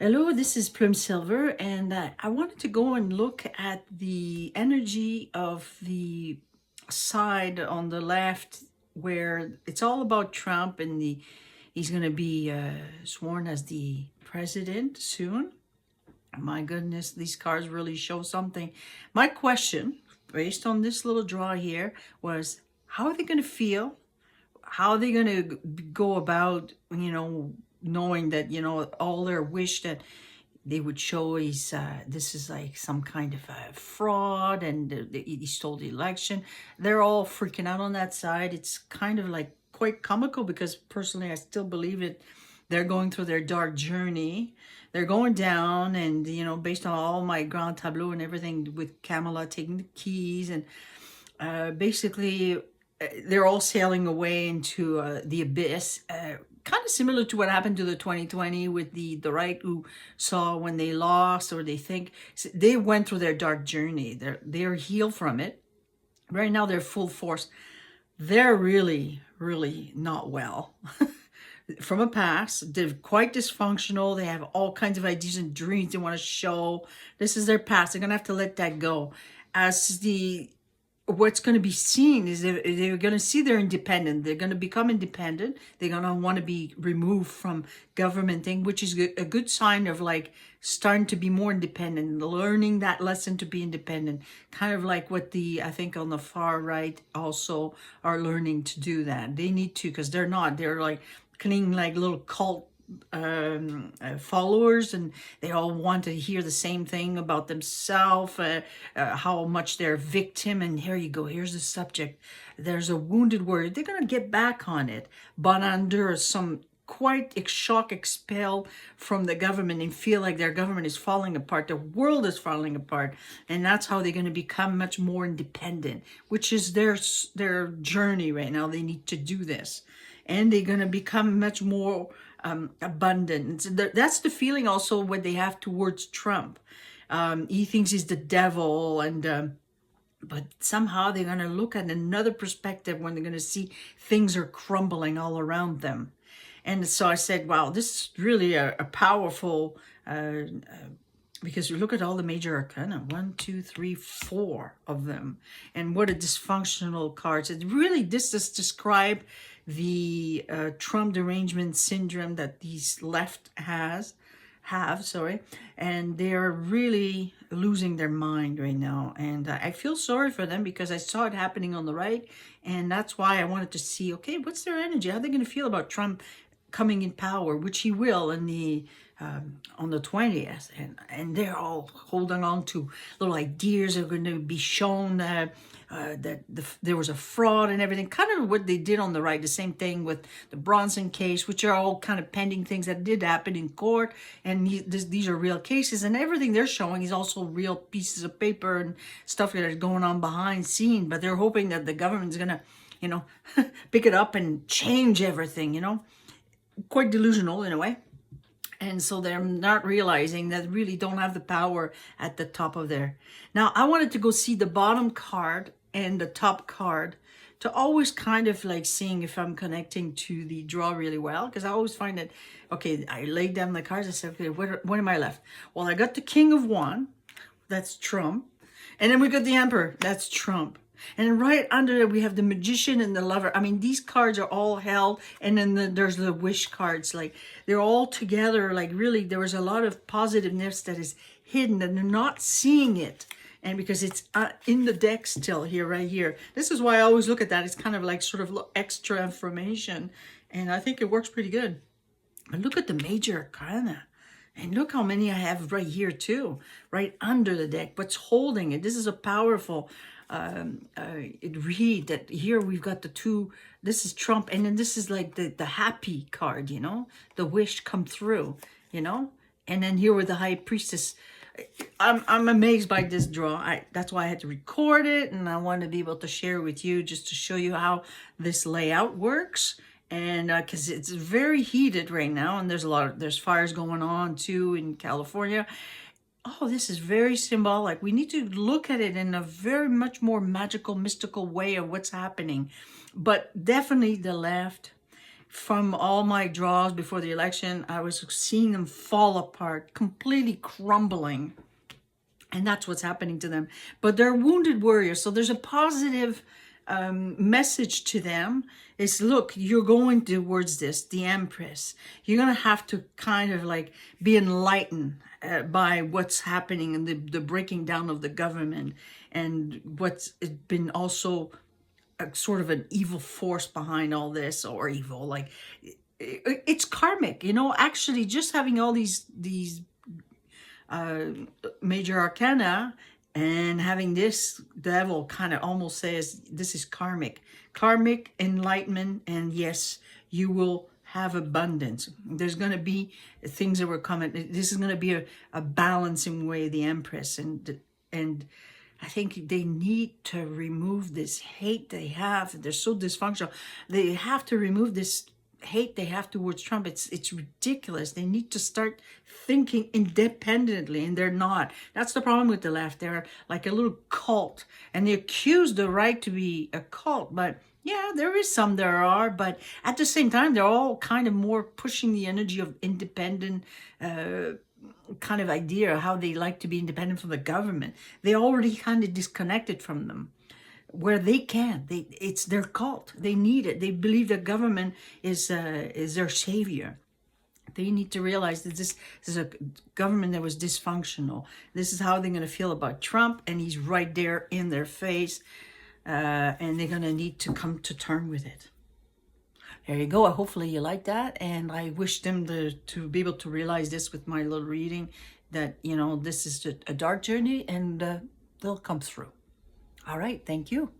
Hello, this is Plume Silver, and I wanted to go and look at the energy of the side on the left where it's all about Trump and he's going to be sworn as the president soon. My goodness, these cards really show something. My question, based on this little draw here, was how are they going to feel? How are they going to go about, knowing that, all their wish that they would show is this is like some kind of a fraud and he stole the election. They're all freaking out on that side. It's kind of like quite comical because personally I still believe it. They're going through their dark journey. They're going down, and based on all my grand tableau and everything with Kamala taking the keys, and basically they're all sailing away into the abyss, kind of similar to what happened to the 2020 with the right, who saw when they lost, or they think they went through their dark journey. They're healed from it. Right now they're full force. They're really not well. From a past, they're quite dysfunctional. They have all kinds of ideas and dreams they want to show. This is their past. They're gonna have to let that go. As the what's going to be seen is they're going to see they're independent. They're going to become independent. They're going to want to be removed from government thing, which is a good sign of like starting to be more independent, learning that lesson to be independent. Kind of like what I think on the far right also are learning to do that. They need to, because they're not. They're like clinging like little cult followers, and they all want to hear the same thing about themselves, how much they're a victim. And here you go, here's the subject, there's a wounded warrior. They're going to get back on it, but under some quite shock, expelled from the government, and feel like their government is falling apart, the world is falling apart, and that's how they're going to become much more independent, which is their journey right now. They need to do this, and they're going to become much more abundant. That's the feeling also what they have towards Trump. He thinks he's the devil, and but somehow they're going to look at another perspective when they're going to see things are crumbling all around them. And so I said, wow, this is really a powerful, because you look at all the major arcana, 1, 2, 3, 4 of them, and what a dysfunctional cards. It really, this just describe the Trump derangement syndrome that these left have, sorry, and they're really losing their mind right now. And I feel sorry for them because I saw it happening on the right, and that's why I wanted to see, okay, what's their energy? How are they going to feel about Trump coming in power, which he will in the on the 20th, and they're all holding on to little ideas. Are going to be shown that there was a fraud and everything, kind of what they did on the right. The same thing with the Bronson case, which are all kind of pending things that did happen in court, and these are real cases, and everything they're showing is also real pieces of paper and stuff that is going on behind scene. But they're hoping that the government's gonna, pick it up and change everything. Quite delusional in a way. And so they're not realizing that really don't have the power at the top of there. Now, I wanted to go see the bottom card and the top card to always kind of like seeing if I'm connecting to the draw really well. Because I always find that, okay, I laid down the cards. I said, okay, what am I left? Well, I got the King of Wands. That's Trump. And then we got the Emperor. That's Trump. And right under it, we have the Magician and the Lover. I mean, these cards are all held. And then there's the Wish cards. Like, they're all together. Like, really, there was a lot of positiveness that is hidden, and they're not seeing it. And because it's in the deck still here, right here. This is why I always look at that. It's kind of like sort of extra information. And I think it works pretty good. But look at the major arcana. And look how many I have right here too, right under the deck. What's holding it? This is a powerful read that here we've got the two. This is Trump, and then this is like the happy card, the wish come through, and then here with the High Priestess. I'm amazed by this draw. That's why I had to record it, and I wanted to be able to share with you just to show you how this layout works. And because it's very heated right now, and there's fires going on too in California. Oh, this is very symbolic. We need to look at it in a very much more magical, mystical way of what's happening. But definitely the left from all my draws before the election, I was seeing them fall apart, completely crumbling. And that's what's happening to them. But they're wounded warriors. So there's a positive message to them. Is, look, you're going towards this, the Empress. You're going to have to kind of like be enlightened by what's happening and the breaking down of the government, and what's been also sort of an evil force behind all this, or evil, like it's karmic, you know. Actually, just having all these major arcana and having this devil kind of almost says this is karmic enlightenment, and yes, you will have abundance. There's going to be things that were coming. This is going to be a balancing way, the Empress, and I think they need to remove this hate they have. They're so dysfunctional. They have to remove this hate they have towards Trump. It's ridiculous. They need to start thinking independently, and they're not. That's the problem with the left. They're like a little cult, and they accuse the right to be a cult. But yeah, there is some there are, but at the same time, they're all kind of more pushing the energy of independent kind of idea, how they like to be independent from the government. They already kind of disconnected from them where they can. It's their cult. They need it. They believe the government is their savior. They need to realize that this is a government that was dysfunctional. This is how they're going to feel about Trump, and he's right there in their face, and they're going to need to come to terms with it. There you go. Hopefully you like that, and I wish them to be able to realize this with my little reading, that, you know, this is a dark journey, and they'll come through. All right. Thank you.